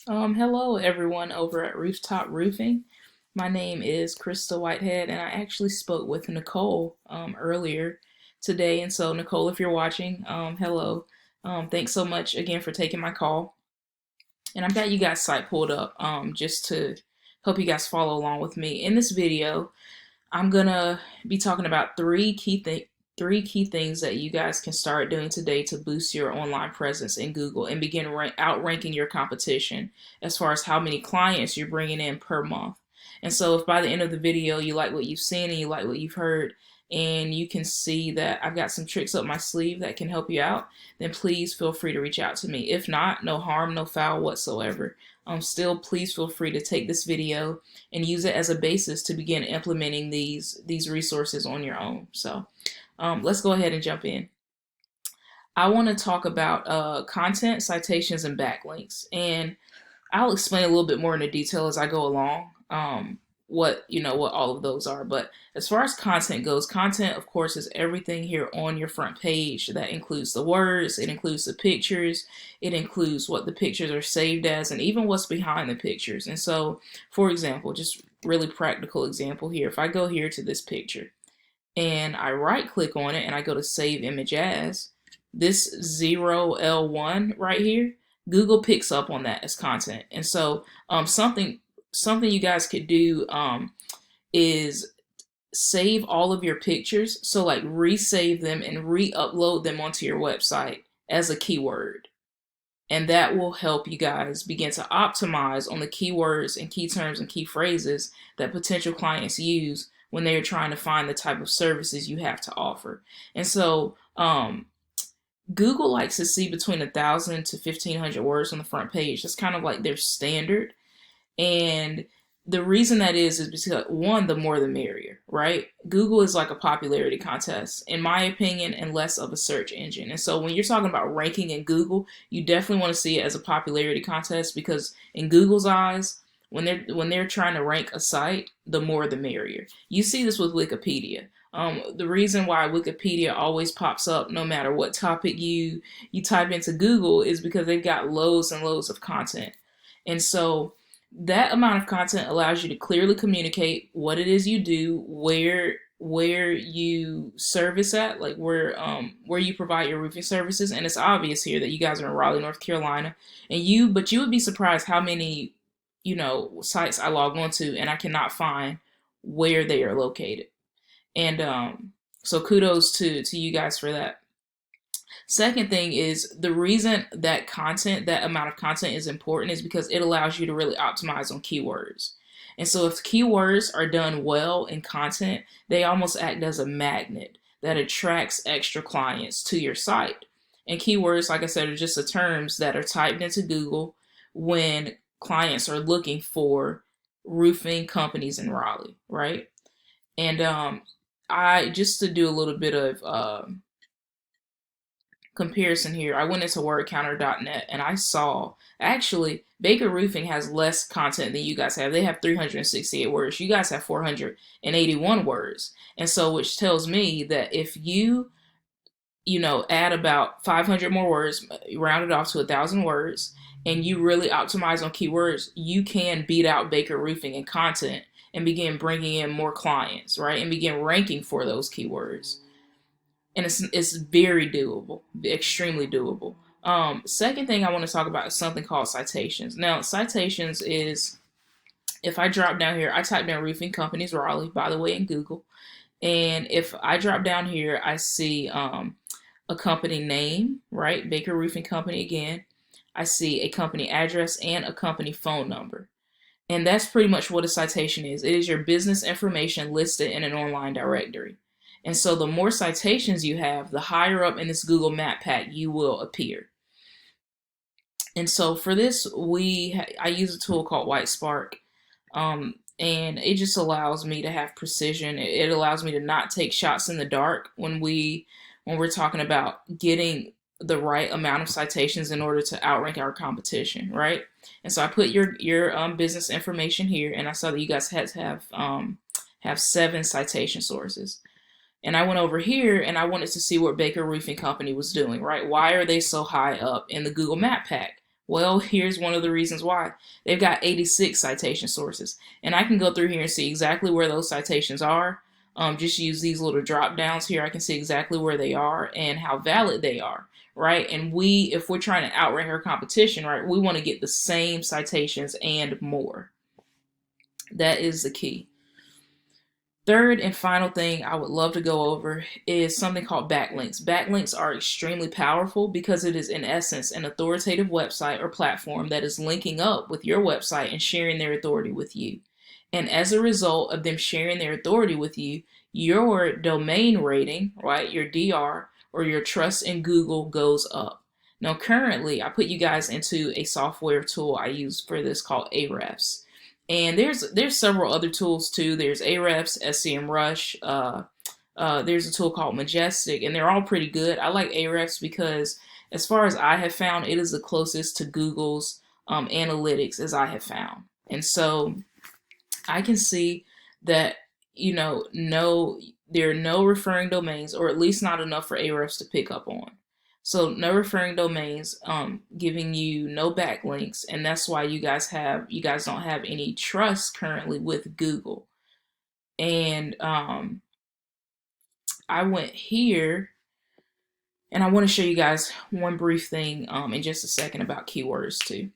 Hello everyone over at Rooftop Roofing. My name is Christa Whitehead, and I actually spoke with Nicole earlier today. And so, Nicole, if you're watching, hello. Thanks so much again for taking my call. And I've got you guys' site pulled up just to help you guys follow along with me. In this video, I'm gonna be talking about three key things that you guys can start doing today to boost your online presence in Google and begin outranking your competition as far as how many clients you're bringing in per month. And so, if by the end of the video you like what you've seen and you like what you've heard, and you can see that I've got some tricks up my sleeve that can help you out, then please feel free to reach out to me. If not, no harm, no foul whatsoever. Still, please feel free to take this video and use it as a basis to begin implementing these resources on your own. So let's go ahead and jump in. I want to talk about content, citations, and backlinks, and I'll explain a little bit more into detail as I go along. What all of those are. But as far as content goes, content, of course, is everything here on your front page. That includes the words, it includes the pictures, it includes what the pictures are saved as, and even what's behind the pictures. And so, for example, just really practical example here. If I go here to this picture and I right click on it and I go to save image as, this 0L1 right here, Google picks up on that as content. And so something you guys could do is save all of your pictures. So like resave them and re-upload them onto your website as a keyword. And that will help you guys begin to optimize on the keywords and key terms and key phrases that potential clients use when they're trying to find the type of services you have to offer. And so Google likes to see between 1,000 to 1,500 words on the front page. That's kind of like their standard. And the reason that is because, one, the more the merrier, right? Google is like a popularity contest, in my opinion, and less of a search engine. And so when you're talking about ranking in Google, you definitely want to see it as a popularity contest, because in Google's eyes, when they're trying to rank a site, the more the merrier. You see this with Wikipedia. The reason why Wikipedia always pops up no matter what topic you type into Google is because they've got loads and loads of content. And so that amount of content allows you to clearly communicate what it is you do, where you service at, like where you provide your roofing services. And it's obvious here that you guys are in Raleigh, North Carolina, but you would be surprised how many sites I log onto and I cannot find where they are located. And so kudos to you guys for that. Second thing is, the reason that amount of content is important is because it allows you to really optimize on keywords. And so if keywords are done well in content, they almost act as a magnet that attracts extra clients to your site. And keywords, like I said, are just the terms that are typed into Google when clients are looking for roofing companies in Raleigh, right? And I just to do a little bit of comparison here, I went into wordcounter.net and I saw actually Baker Roofing has less content than you guys have. They have 368 words. You guys have 481 words. And so, which tells me that if you add about 500 more words, round it off to 1,000 words, and you really optimize on keywords, you can beat out Baker Roofing in content and begin bringing in more clients, right? And begin ranking for those keywords. And it's very doable, extremely doable. Second thing I want to talk about is something called citations. Now, citations is, if I drop down here, I type down roofing companies Raleigh, by the way, in Google. And if I drop down here, I see a company name, right? Baker Roofing Company again. I see a company address and a company phone number. And that's pretty much what a citation is. It is your business information listed in an online directory. And so the more citations you have, the higher up in this Google Map pack you will appear. And so for this, I use a tool called WhiteSpark, and it just allows me to have precision. It allows me to not take shots in the dark when we're talking about getting the right amount of citations in order to outrank our competition, right? And so I put your business information here, and I saw that you guys had to have 7 citation sources. And I went over here and I wanted to see what Baker Roofing Company was doing, right? Why are they so high up in the Google Map pack? Well, here's one of the reasons why. They've got 86 citation sources. And I can go through here and see exactly where those citations are. Just use these little drop downs here. I can see exactly where they are and how valid they are, right? And if we're trying to outrank our competition, right, we want to get the same citations and more. That is the key. Third and final thing I would love to go over is something called backlinks. Backlinks are extremely powerful because it is, in essence, an authoritative website or platform that is linking up with your website and sharing their authority with you. And as a result of them sharing their authority with you, your domain rating, right, your DR, or your trust in Google goes up. Now, currently, I put you guys into a software tool I use for this called Ahrefs. And there's several other tools too. There's Ahrefs, SEMrush. There's a tool called Majestic, and they're all pretty good. I like Ahrefs because, as far as I have found, it is the closest to Google's analytics as I have found. And so I can see that, there are no referring domains, or at least not enough for Ahrefs to pick up on. So no referring domains, giving you no backlinks, and that's why you guys don't have any trust currently with Google. And I went here, and I want to show you guys one brief thing in just a second about keywords too.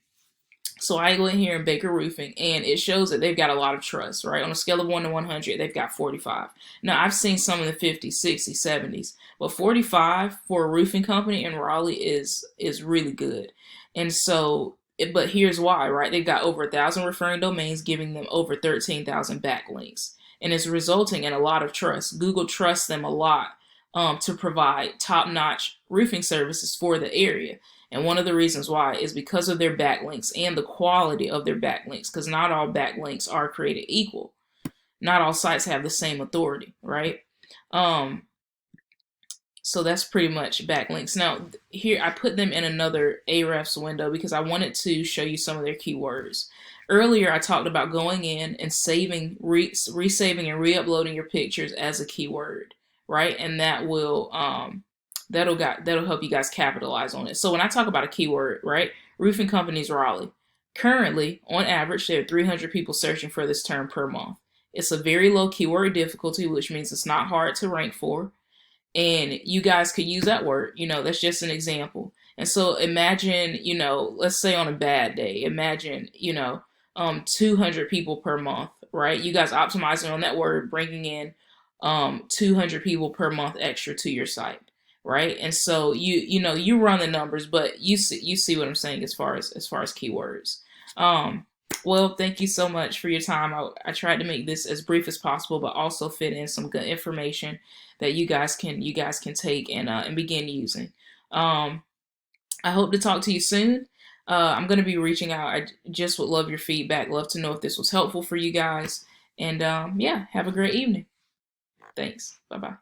So I go in here in Baker Roofing, and it shows that they've got a lot of trust, right? On a scale of 1 to 100, they've got 45. Now, I've seen some in the 50s, 60s, 70s, but 45 for a roofing company in Raleigh is really good. And so, but here's why, right? They've got over 1,000 referring domains, giving them over 13,000 backlinks, and it's resulting in a lot of trust. Google trusts them a lot to provide top-notch roofing services for the area. And one of the reasons why is because of their backlinks and the quality of their backlinks, because not all backlinks are created equal. Not all sites have the same authority, right? So that's pretty much backlinks. Now, here I put them in another Ahrefs window because I wanted to show you some of their keywords. Earlier, I talked about going in and saving, resaving, and re-uploading your pictures as a keyword, right? And that will that'll help you guys capitalize on it. So when I talk about a keyword, right, roofing companies Raleigh, currently on average there are 300 people searching for this term per month. It's a very low keyword difficulty, which means it's not hard to rank for, and you guys could use that word. That's just an example. And so imagine, let's say on a bad day, imagine 200 people per month, right? You guys optimizing on that word, bringing in 200 people per month extra to your site, right? And so you run the numbers, but you see what I'm saying as far as keywords. Well, thank you so much for your time. I tried to make this as brief as possible, but also fit in some good information that you guys can take and begin using. I hope to talk to you soon. I'm going to be reaching out. I just would love your feedback. Love to know if this was helpful for you guys. And yeah, have a great evening. Thanks. Bye-bye.